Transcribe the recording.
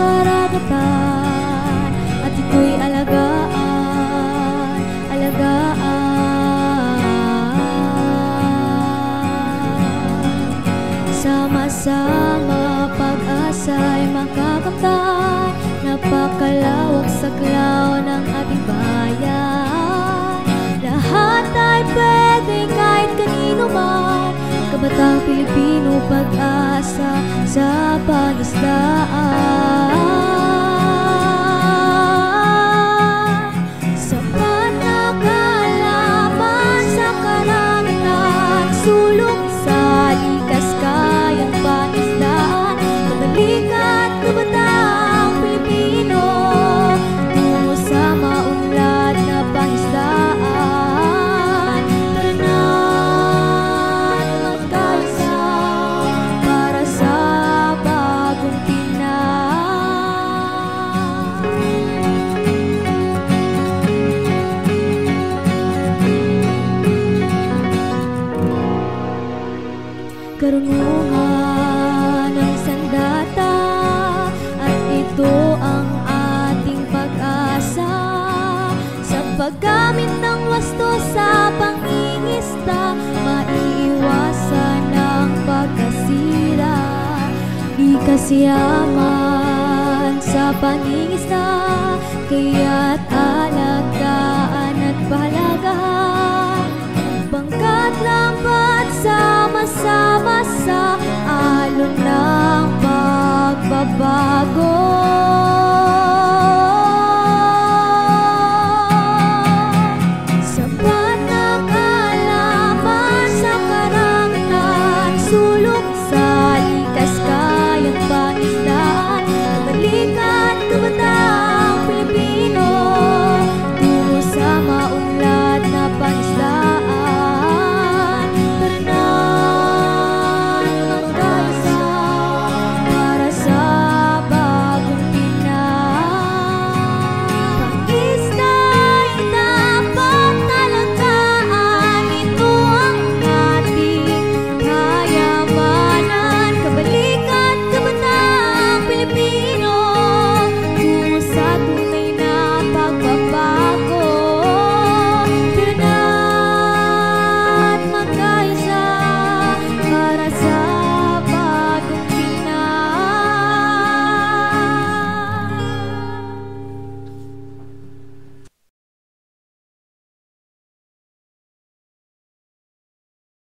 karagatan, at ito'y alagaan, sama-sama pag-asa'y makakamtan, napakalawak saklaw ng ating bayan. Lahat ay pwede kahit kanino man, kabatang Pilipino, pag-asa sa pangisdaan. Sapat na kalaman sa karagatan, sulong sa likas kayang pangisdaan. Kabalik at kabatang Pilipino, tungo sa maunlad na pangisdaan. Tara na't magkaisa para sa bagong Pinas. Karunungan ng sandata, at ito ang ating pag-asa. Sa paggamit ng wasto sa pangingisda, maiiwasan ang pagkasira. Di kasiyaman sa pangingisda, kaya't alagaan at pahalagahan. Bangkat lambat sama-sama sa alon ng